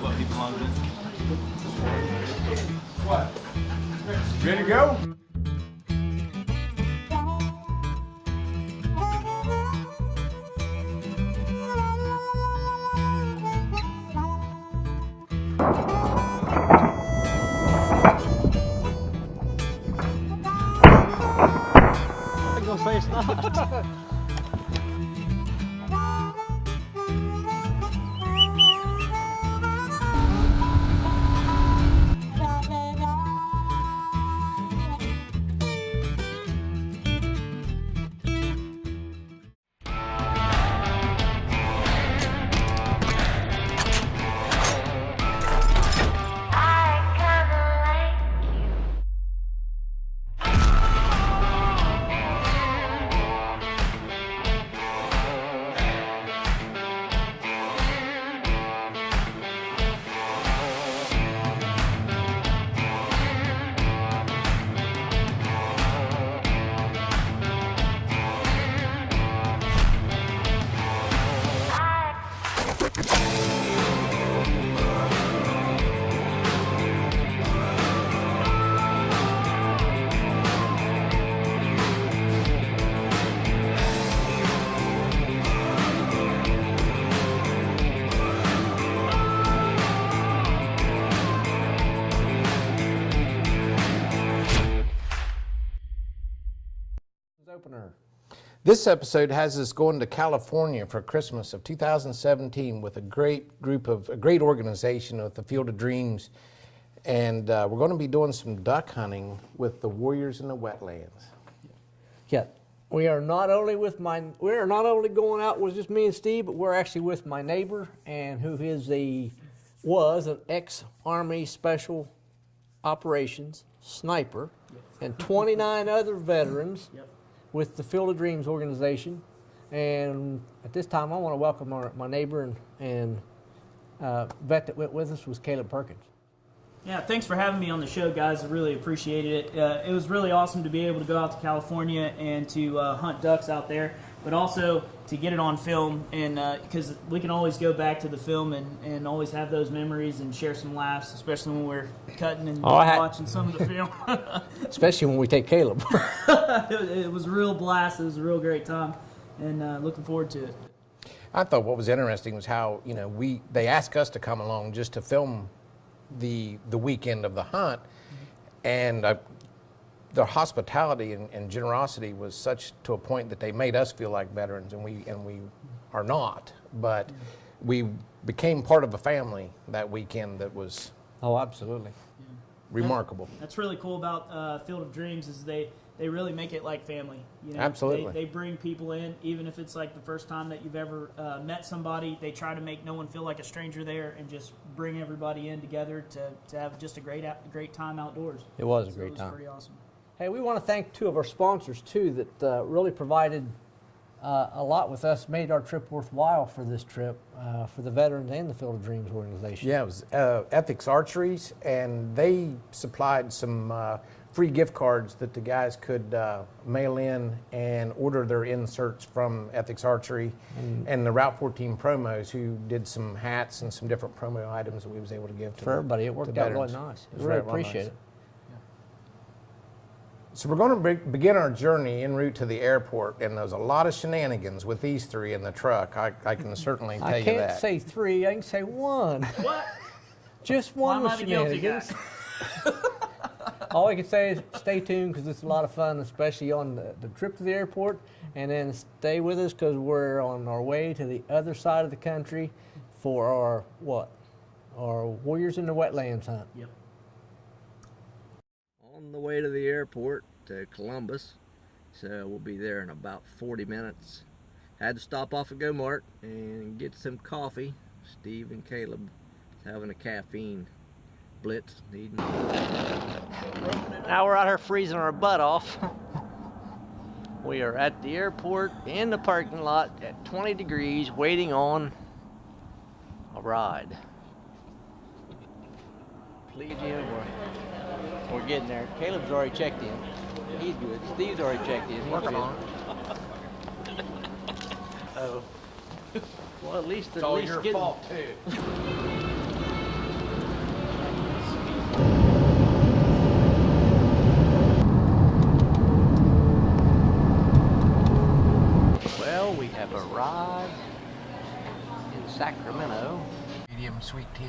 what people want to do. What? Ready to go? I'm gonna say it's not. Opener. This episode has us going to California for Christmas of 2017 with a great organization with the Field of Dreams, and we're going to be doing some duck hunting with the Warriors in the Wetlands. Yeah, we are not only going out with just me and Steve, but we're actually with my neighbor, and who was an ex-Army Special Operations sniper, and 29 other veterans. Yep. With the Field of Dreams organization. And at this time, I want to welcome my neighbor and vet that went with us was Caleb Perkins. Yeah, thanks for having me on the show, guys. I really appreciated it. It was really awesome to be able to go out to California and to hunt ducks out there, but also to get it on film, and because we can always go back to the film and always have those memories and share some laughs, especially when we're cutting and watching some of the film. Especially when we take Caleb. It was a real blast. It was a real great time, and looking forward to it. I thought what was interesting was how they asked us to come along just to film the weekend of the hunt, and their hospitality and generosity was such to a point that they made us feel like veterans, and we are not, but we became part of a family that weekend that was Absolutely. remarkable. That's really cool about Field of Dreams is they really make it like family. Absolutely. They bring people in, even if it's like the first time that you've ever met somebody. They try to make no one feel like a stranger there, and just bring everybody in together to have just a great time outdoors. It was a great time. It was pretty awesome. Hey, we want to thank two of our sponsors too that really provided a lot with us, made our trip worthwhile for this trip, for the veterans and the Field of Dreams organization. Yeah, it was Ethics Archeries, and they supplied some free gift cards that the guys could mail in and order their inserts from Ethics Archery, and the Route 14 promos, who did some hats and some different promo items that we was able to give to For everybody. It worked out really nice. We really appreciate it. So we're going to begin our journey en route to the airport, and there's a lot of shenanigans with these three in the truck. I can certainly tell you that. I can't say three, I can say one. What? Just one was shenanigans. All I can say is stay tuned, because it's a lot of fun, especially on the trip to the airport, and then stay with us because we're on our way to the other side of the country for our Warriors in the Wetlands hunt. Yep. On the way to the airport to Columbus, so we'll be there in about 40 minutes. Had to stop off at Go-Mart and get some coffee. Steve and Caleb having a caffeine blitz. Now we're out here freezing our butt off. We are at the airport in the parking lot at 20 degrees waiting on a ride. Please, we're getting there. Caleb's already checked in. He's good. Steve's already checked in. He's working on it. Oh. Well, at least it's all your fault too. Sacramento. Medium sweet tea.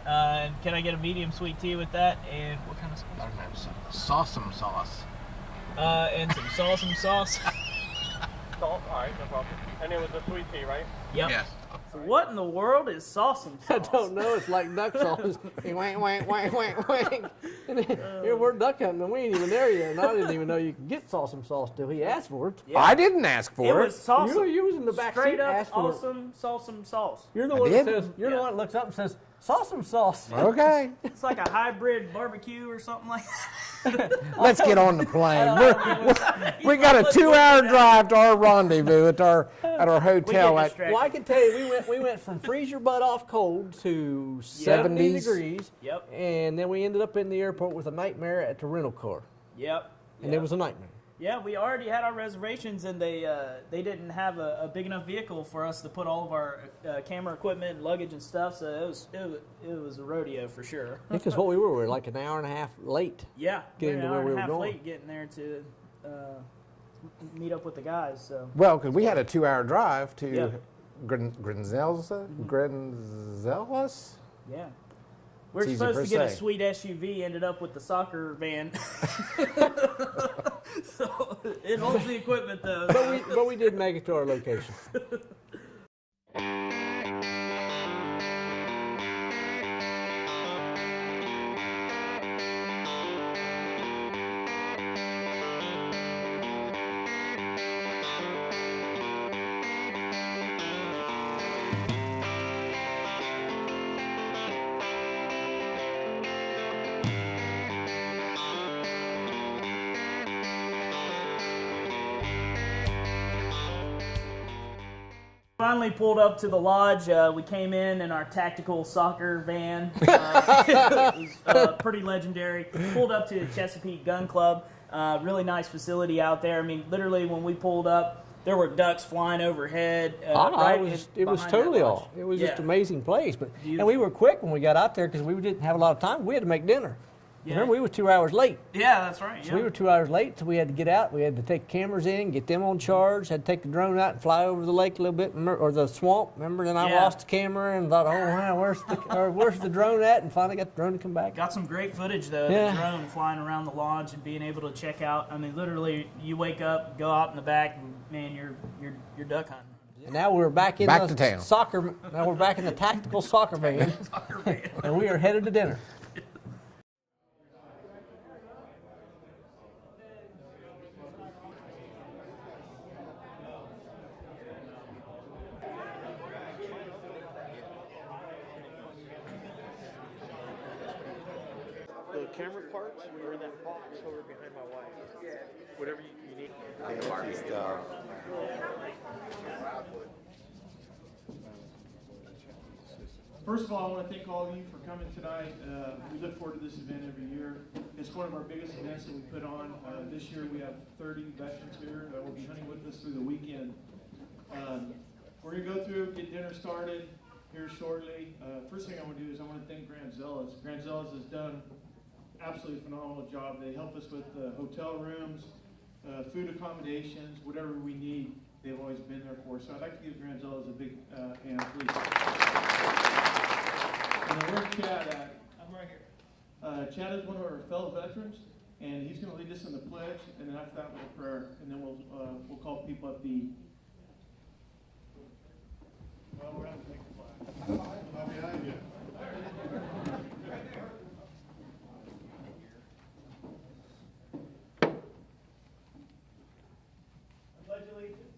Can I get a medium sweet tea with that? And what kind of I don't know, Sawsum sauce. and some salsa sauce. Salt, all right, no problem. And it was a sweet tea, right? Yep. Yes. So what in the world is salsa I sauce? don't know. It's like duck sauce. Wank, wank, wank, wank, wank. And then, here we're duck hunting, and we ain't even there yet. And I didn't even know you could get salsa sauce till he asked for it. Yeah. I didn't ask for It was salsa. You was in the back Straight seat up asked for it. awesome salsa sauce. You're the I one that did? says. You're the one that looks up and says salsa sauce. Okay. It's like a hybrid barbecue or something like that. Let's get on the plane. We got a 2-hour drive to our rendezvous at our hotel get at distracted. Well, I can tell you, we went from freeze your butt off cold to 70 70s. degrees. Yep. And then we ended up in the airport with a nightmare at the rental car, Yep. and it was a nightmare. Yeah, we already had our reservations, and they didn't have a big enough vehicle for us to put all of our camera equipment and luggage and stuff. So it was a rodeo for sure. Because what we were like an hour and a half late. Yeah, Getting we're to an where hour we and were a half going. late getting there to meet up with the guys. So Well, because we had a 2-hour drive to Yeah. Grenzellas. yeah. We're It's easy supposed per to get a se. sweet SUV, ended up with the soccer van. So it holds the equipment though. But we did make it to our location. Finally pulled up to the lodge. We came in our tactical soccer van. It was pretty legendary. Pulled up to the Chesapeake Gun Club. Really nice facility out there. I mean, literally when we pulled up, there were ducks flying overhead. It was behind totally that off. lodge. It was just Yeah. an amazing place. But and Beautiful. we were quick when we got out there because we didn't have a lot of time. We had to make dinner. Yeah. Remember, we were 2 hours late. Yeah, that's right. So Yeah. we were 2 hours late, so we had to get out. We had to take cameras in, get them on charge. Had to take the drone out and fly over the lake a little bit, or the swamp. Remember? Then I Yeah. lost the camera and thought, oh wow, where's the drone at? And finally got the drone to come back. Got some great footage though. Yeah. The drone flying around the lodge and being able to check out. I mean, literally, you wake up, go out in the back, and man, you're duck hunting. And now we're back in Back the to town. soccer. Now we're back in the tactical soccer van, and we are headed to dinner. The camera parts are in that box over behind my wife. Whatever you need. First of all, I want to thank all of you for coming tonight. We look forward to this event every year. It's one of our biggest events that we put on. This year we have 30 veterans here that will be hunting with us through the weekend. We're going to go through, get dinner started here shortly. First thing I want to do is I want to thank Granzellas. Granzellas has done absolutely phenomenal job. They help us with hotel rooms, food accommodations, whatever we need. They've always been there for us. So I'd like to give Granzellas a big hand, please. And then where's Chad at? I'm right here. Chad is one of our fellow veterans, and he's going to lead us in the pledge, and then after that with a prayer, and then we'll call people at the. Well, we're going to take the flag. Right behind you. Pledge allegiance.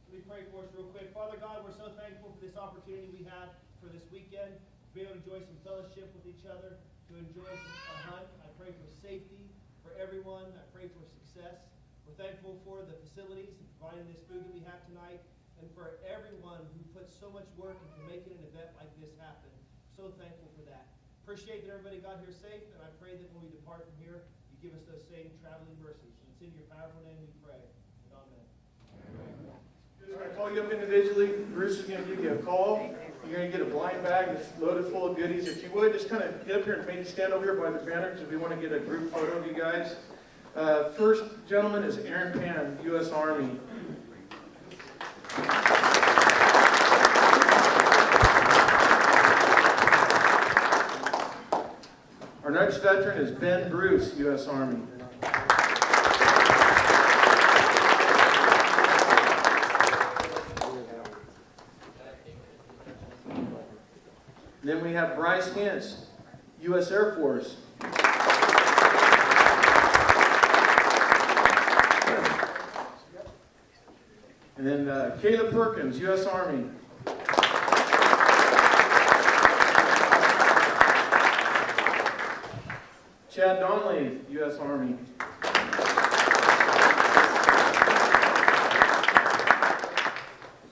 Let me pray for us real quick. Father God, we're so thankful for this opportunity we have for this weekend to be able to enjoy some fellowship with each other, to enjoy a hunt. I pray for safety for everyone. I pray for success. We're thankful for the facilities and providing this food that we have tonight, and for everyone who puts so much work into making an event like this happen. So thankful for that. Appreciate that everybody got here safe, and I pray that when we depart from here, you give us those same traveling mercies. And it's in your powerful name we pray. Amen. I'm going to call you up individually. Bruce is going to give you a call. You're going to get a blind bag that's loaded full of goodies. If you would, just kind of get up here and maybe stand over here by the banner because we want to get a group photo of you guys. First gentleman is Aaron Pan, U.S. Army. Our next veteran is Ben Bruce, U.S. Army. Then we have Bryce Hintz, U.S. Air Force. And then Caleb Perkins, U.S. Army. Chad Donnelly, U.S. Army.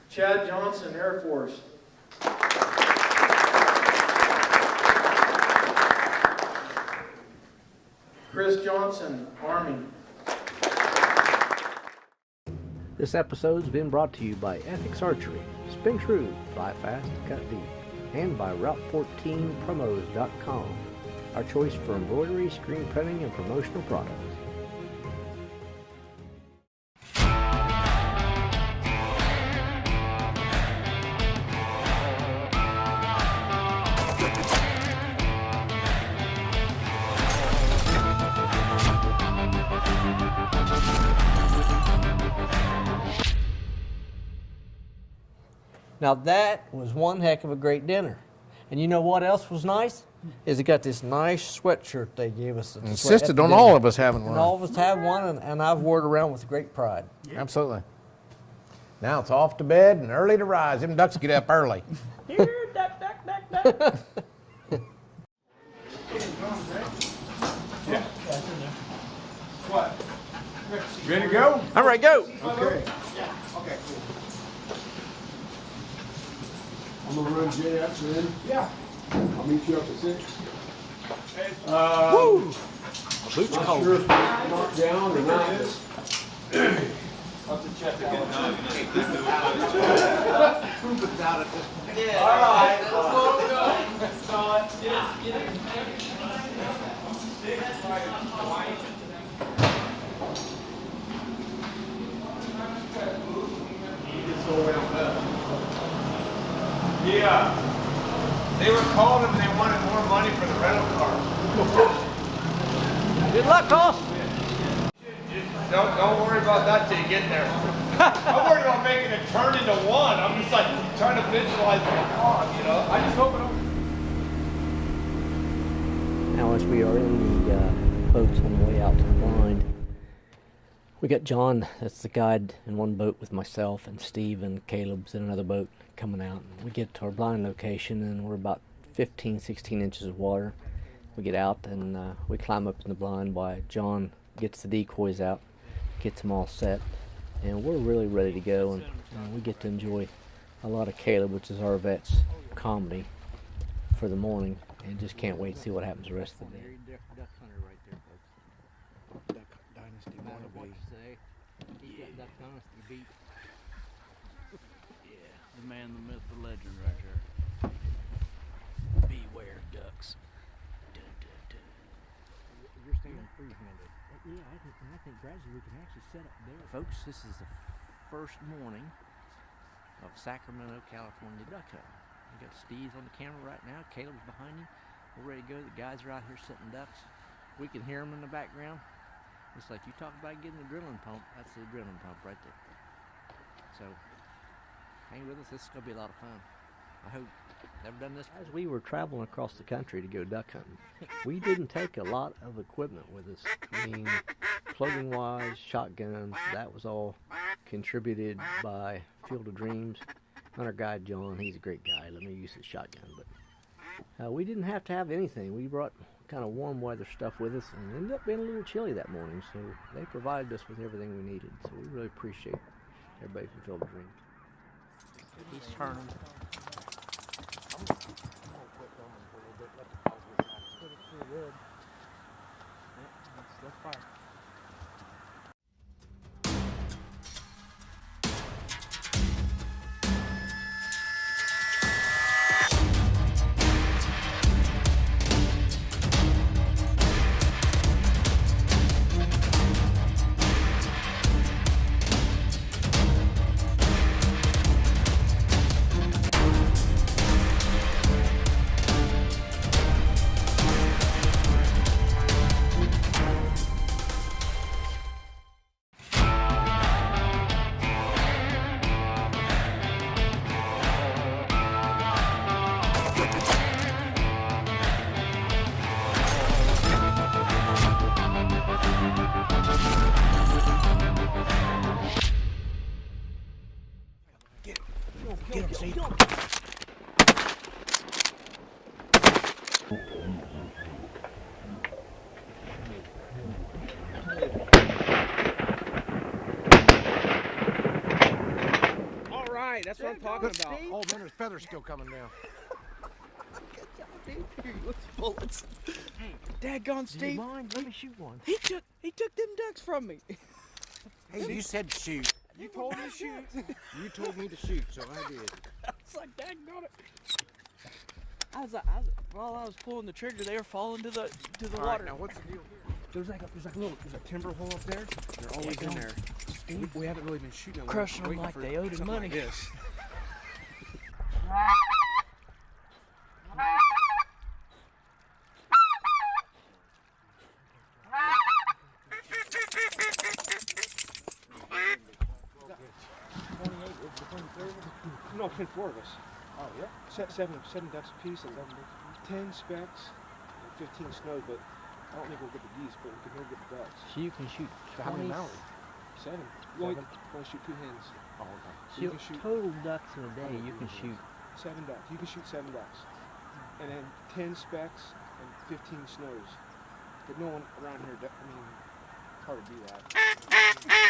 Chad Johnson, Air Force. Chris Johnson, Army. This episode has been brought to you by Ethics Archery, Spin True, Fly Fast, Cut Deep, and by Route14Promos.com, our choice for embroidery, screen printing, and promotional products. Now that was one heck of a great dinner. And you know what else was nice? Is it got this nice sweatshirt they gave us. Insisted on all of us having one. And all of us have one, and I've wore it around with great pride. Yeah. Absolutely. Now it's off to bed and early to rise. Them ducks get up early. Here, duck, duck, duck, duck. Yeah. What? Ready to go? I'm ready to go. Okay. Okay, cool. I'm gonna run Jay after then. Yeah. I'll meet you up at 6. Woo! Boots cold. Sure if it's knocked down or not. Up to check out. Yeah. All right. Let's go. Yeah. They were calling them and they wanted more money for the rental car. Good luck, Carl. Don't worry about that till you get there. I'm worried about making it turn into one. I'm just like trying to visualize my car, you know? I just hope it don't. Now as we are in the boats on the way out to the blind, we got John, that's the guide, in one boat with myself, and Steve and Caleb's in another boat coming out. We get to our blind location and we're about 15, 16 inches of water. We get out and we climb up in the blind while John gets the decoys out, gets them all set, and we're really ready to go, and we get to enjoy a lot of Caleb, which is our vet's comedy for the morning, and just can't wait to see what happens the rest of the day. Duck hunter right there, folks. Duck Dynasty wannabe. Duck Dynasty beat. Yeah, the man, the myth, the legend right here. Beware ducks. Dun, dun, dun. You're staying free-handed. Yeah, I think gradually we can actually set up there. Folks, this is the first morning of Sacramento, California duck hunting. We got Steve on the camera right now. Caleb's behind him. We're ready to go. The guys are out here setting ducks. We can hear them in the background. It's like you talk about getting the adrenaline pump. That's the adrenaline pump right there. So hang with us. This is going to be a lot of fun. I hope. Never done this before. As we were traveling across the country to go duck hunting, we didn't take a lot of equipment with us. I mean, clothing-wise, shotguns, that was all contributed by Field of Dreams. Hunter guide John, he's a great guy. Let me use his shotgun, but we didn't have to have anything. We brought kind of warm weather stuff with us, and it ended up being a little chilly that morning, so they provided us with everything we needed. So we really appreciate everybody from Field of Dreams. He's turning. Let's fire. talking about? Oh man, there's feathers still coming down. What's bullets? Hey, Daggone do you Steve. mind? Let me shoot one. He took them ducks from me. Hey, you said shoot. You told me to shoot. You told me to shoot, so I did. I was like, daggone it. While I was pulling the trigger, they were falling to the All water. right, now what's the deal here? There's a timber hole up there. They're always in there. We haven't really been shooting them. Crushing them like they owed him money. Like this. No, 4 of us. Oh, yeah? Seven ducks apiece, and 10 specks, 15 snows, but I don't think we'll get the geese, but we can go get the ducks. So you can shoot How many 20. now? 7. You only shoot 2 hens. Oh, okay. So you can shoot Total ducks in a day, you can shoot. 7 ducks. You can shoot 7 ducks. And then 10 specks and 15 snows. But no one around here, I mean, it's hard to do that.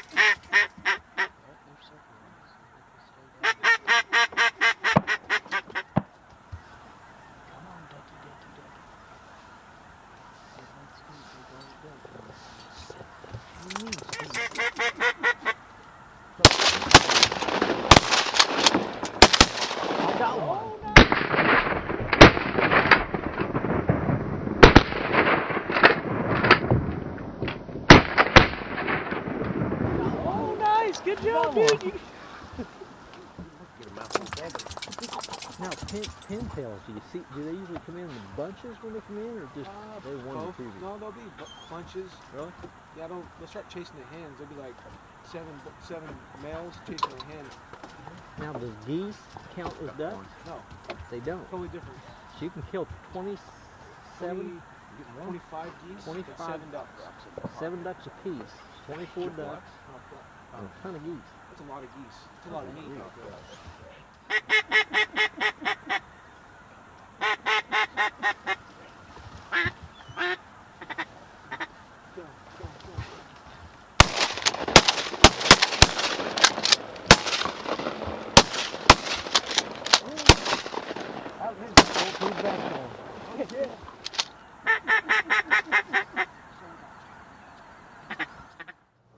I got one. Oh, nice. Good job, dude. Get a mouthful of feathers. Now, pintails, do they usually come in bunches when they come in, or just they one or Both. two? No, they'll be bunches. Really? Yeah, they'll start chasing the hens. They'll be like seven males chasing the hens. Now, does geese count as ducks? No, They don't. totally different. So you can kill 27, 25 geese, 25 and 7 ducks. 7 ducks apiece, 24 ducks, and a ton of geese. That's a lot of geese. It's a lot of meat.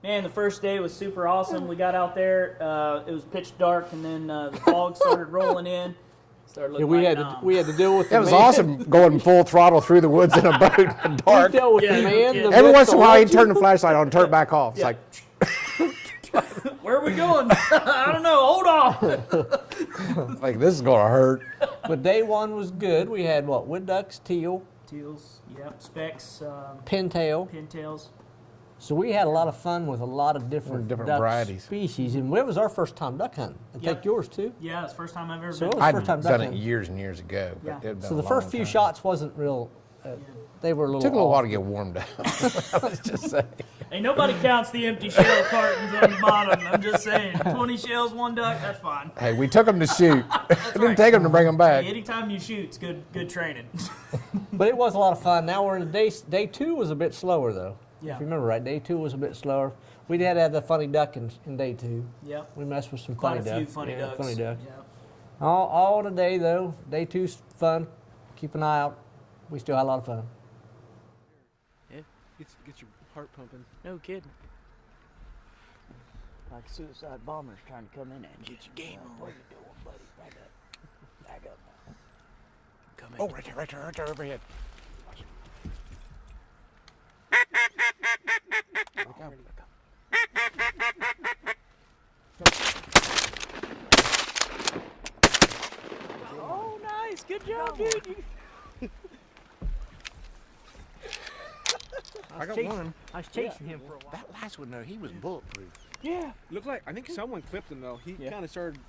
Man, the first day was super awesome. We got out there. It was pitch dark, and then the fog started rolling in. Started looking we like had to deal with It was awesome going full throttle through the woods in a boat in the We dark. dealt with Yeah, the man. yeah. the Every once missile, in a while, he'd what you- turn the flashlight on and turn it back off. It's Yeah. like, Where are we going? I don't know. Hold on. like this is gonna hurt. But day one was good. We had what? Wood ducks, teal, Teals, yep. Specks, pintail. pintails. So we had a lot of fun with a lot of different Different duck varieties. species, and it was our first time duck hunting. I Yep. think yours too. Yeah, it's the first time I've ever So been. it was I'd first time duck done it hunting. years and years ago. But Yeah. it'd been So a the first long few time. shots wasn't real. They were a little. Took a little off. while to get warmed up. Let's just say. Hey, nobody counts the empty shell cartons on the bottom. I'm just saying. 20 shells, 1 duck, that's fine. Hey, we took them to shoot. It didn't right. take them to bring them back. Hey, anytime you shoot, it's good training. But it was a lot of fun. Now we're in day 2 was a bit slower though. Yeah. If you remember right, day 2 was a bit slower. We had to have the funny duck in day 2. Yep. We messed with some Quite funny a few ducks. funny Yeah, ducks. Funny ducks. Yep. All today though. Day 2's fun. Keep an eye out. We still had a lot of fun. Get your heart pumping. No kidding. Like suicide bombers trying to come in and get your game on. What are you doing, buddy? Back up now. Come in. Oh, right there, overhead. Oh, nice. Good job, dude. I got one. I was chasing him for a while. That last one, though, he was bulletproof. Yeah. Looked like, I think someone clipped him, though. He kind of started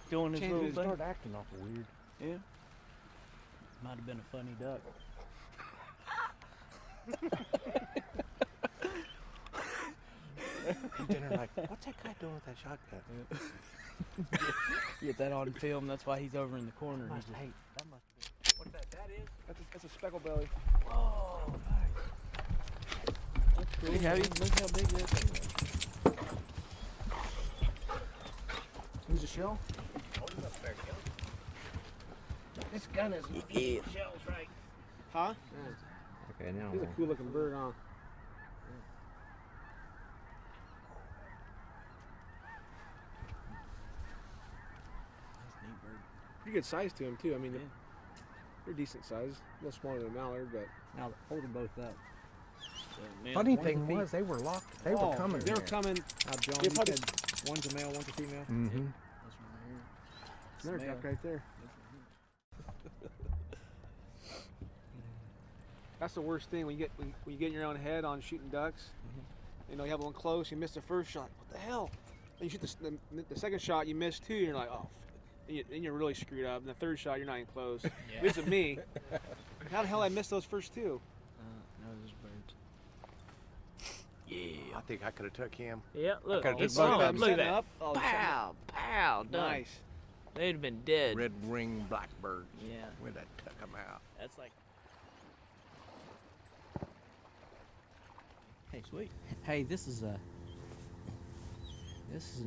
Doing his changing little his thing. start acting awful weird. Yeah. Might have been a funny duck. Dinner like, what's that guy doing with that shotgun? Get that on film. That's why he's over in the corner. He's just, That must have what that is? That's a speckle belly. Oh, nice. That's pretty heavy. Look how big that thing is. Who's the shell? This gun is shells, right? Huh? Okay, now. He's a cool looking bird, huh? Pretty good size to him too. I mean, they're decent size. A little smaller than mallard, but Now hold them both up. Funny thing was, they were locked. They were coming. They were here. coming. John, They you probably- said one's a male, one's a female. Mm-hmm. Another duck right there. That's the worst thing when you get in your own head on shooting ducks. You know, you have one close, you miss the first shot. What the hell? And you shoot the second shot, you miss two, and you're like, oh. And you're really screwed up. And the third shot, you're not even close. This is me. How the hell I missed those first two? No, there's birds. Yeah, I think I could have took him. Yeah, look, could've it's took both on. of them. Look at Setting that. up. Oh, Pow, pow, done. nice. They'd have been dead. Red ring blackbird. Yeah, Where'd that took him out? that's like. Hey, sweet. Hey, this is an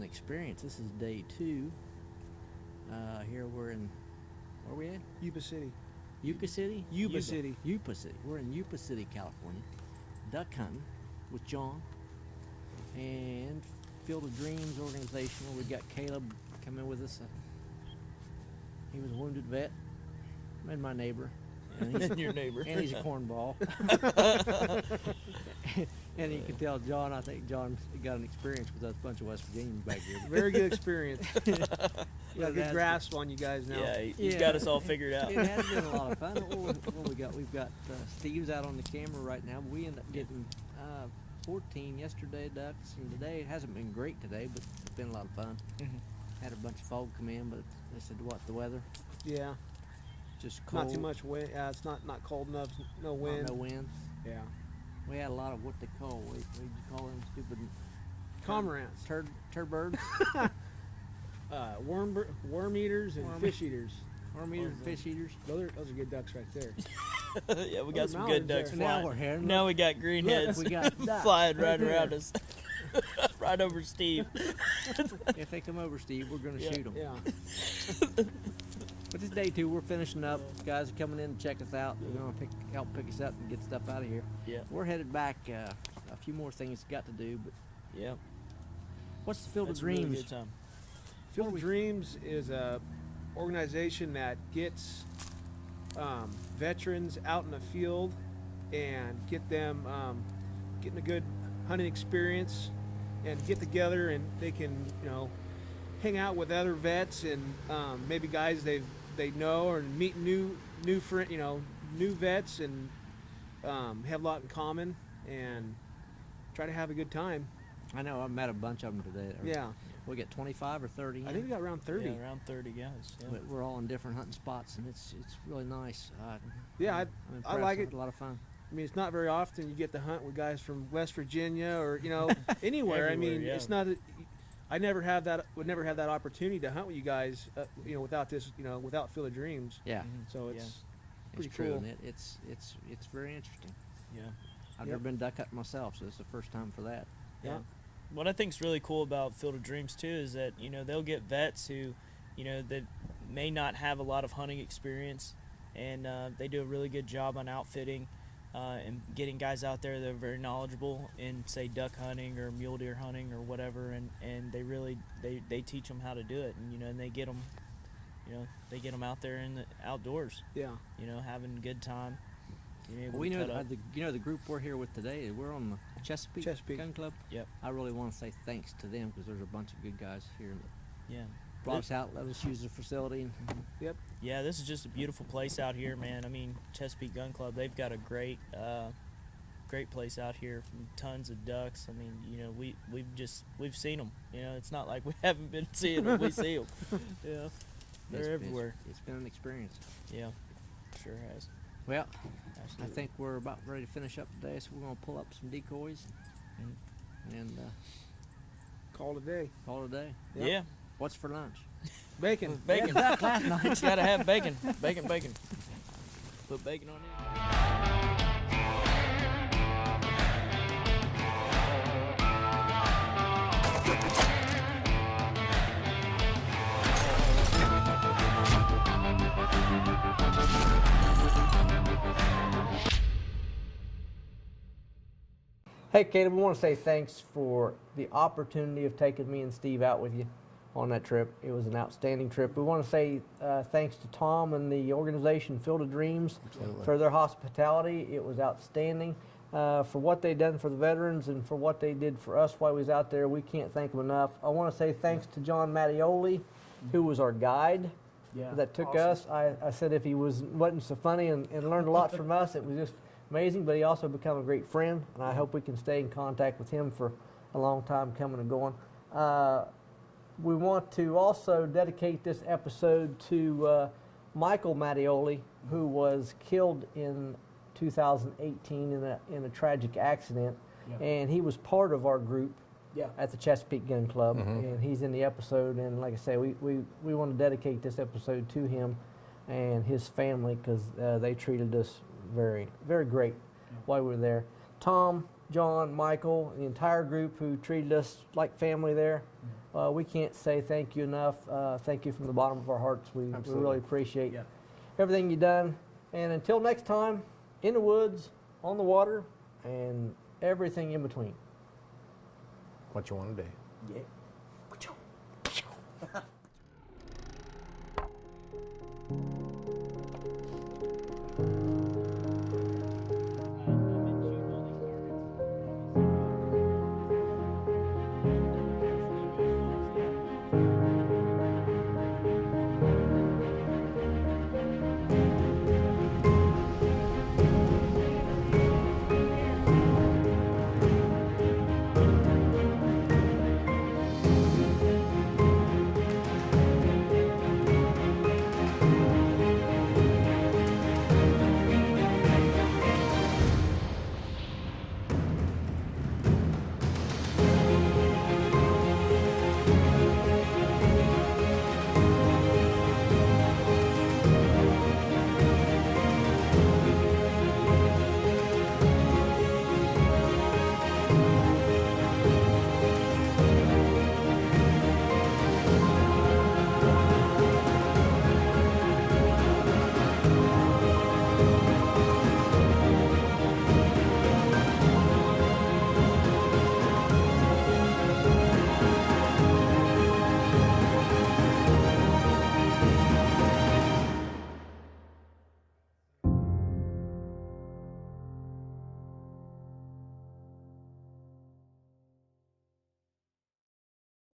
experience. This is day 2. Here we're in, where are we at? Yuba City. Yucca City? Yuba City. Yuba City. We're in Yuba City, California. Duck hunting with John and Field of Dreams organization. We got Caleb coming with us. He was a wounded vet and my neighbor. And he's, Your neighbor. and he's a cornball. And you can tell John, I think John got an experience with us bunch of West Virginians back here. Very good experience. You got a It good has grasp on you guys now. Yeah, he's Yeah. got us all figured out. It has been a lot of fun. What we got? We've got Steve's out on the camera right now. We ended up getting 14 yesterday ducks, and today it hasn't been great today, but it's been a lot of fun. Had a bunch of fog come in, but they said, what, the weather? Yeah. Just cold. Not too much wind. It's not cold enough. No Not wind. No wind. Yeah. We had a lot of what they call, what do you call them stupid Cormorants. turd birds? Worm eaters and Worm- fish eaters. Worm eaters and fish eaters. Those are good ducks right there. Yeah, we Those got some mallards good ducks there. Now flying. we're here. Now we got greenheads we got ducks flying right right there. around us. Right over Steve. If they come over, Steve, we're going to Yeah. shoot them. Yeah. But it's day 2. We're finishing up. Guys are coming in to check us out. They're going to help pick us up and get stuff out of here. Yeah. We're headed back. A few more things got to do, but Yeah. what's the Field That's of a really Dreams? good time. Field of Dreams is a organization that gets veterans out in the field and get them getting a good hunting experience and get together, and they can, you know, hang out with other vets and maybe guys they know, or meet new friend, you know, new vets, and have a lot in common and try to have a good time. I know I met a bunch of them today. Yeah. We got 25 or 30. I think we got around 30. Yeah, around 30 guys. Yeah. But we're all in different hunting spots, and it's really nice. Yeah, I'm I impressed. like We it. had a lot of fun. I mean, it's not very often you get to hunt with guys from West Virginia or, you know, anywhere. I mean, Everywhere, yeah. it's not. I never have that. Would never have that opportunity to hunt with you guys. You know, without this. You know, without Field of Dreams. Yeah, So it's Yeah. pretty it's true, cool. and it's very interesting. Yeah. I've Yep. never been duck hunting myself, so it's the first time for that. Yeah. What I think's really cool about Field of Dreams too is that, you know, they'll get vets who, you know, that may not have a lot of hunting experience, and they do a really good job on outfitting and getting guys out there that are very knowledgeable in, say, duck hunting or mule deer hunting or whatever, and they really they teach them how to do it, and you know, and they get them, you know, they get them out there in the outdoors, Yeah. you know, having a good time. Being able Well, we to know cut up. the group we're here with today. We're on the Chesapeake Gun Club. Yep. I really want to say thanks to them because there's a bunch of good guys here that Yeah. brought us out, let us use the facility. And Yeah, this is just a beautiful place out here, man. I mean, Chesapeake Gun Club, they've got a great place out here, from tons of ducks. I mean, you know, we've seen them. You know, it's not like we haven't been seeing them. We see them. Yeah, they're it's- everywhere. It's been an experience. Yeah, sure has. Well, Absolutely. I think we're about ready to finish up today, so we're going to pull up some decoys and Call it a day. call it a day. Yep. Yeah, What's for lunch? Bacon. bacon. Duck last night. Just gotta have bacon. Bacon. Put bacon on it. Thank you. Hey, Caleb, we want to say thanks for the opportunity of taking me and Steve out with you on that trip. It was an outstanding trip. We want to say thanks to Tom and the organization Field of Dreams for their hospitality. It was outstanding. For what they done for the veterans and for what they did for us while we was out there. We can't thank them enough. I want to say thanks to John Mattioli, who was our guide that took us. I said if he wasn't so funny and learned a lot from us, it was just amazing, but he also become a great friend, and I hope we can stay in contact with him for a long time coming and going. We want to also dedicate this episode to Michael Mattioli, who was killed in 2018 in a tragic accident, and he was part of our group at the Chesapeake Gun Club, and he's in the episode. And like I say, we want to dedicate this episode to him and his family because they treated us very, very great while we were there. Tom, John, Michael, the entire group who treated us like family there. We can't say thank you enough. Thank you from the bottom of our hearts. We really appreciate everything you've done. And until next time, in the woods, on the water, and everything in between. What you want to do. Yeah.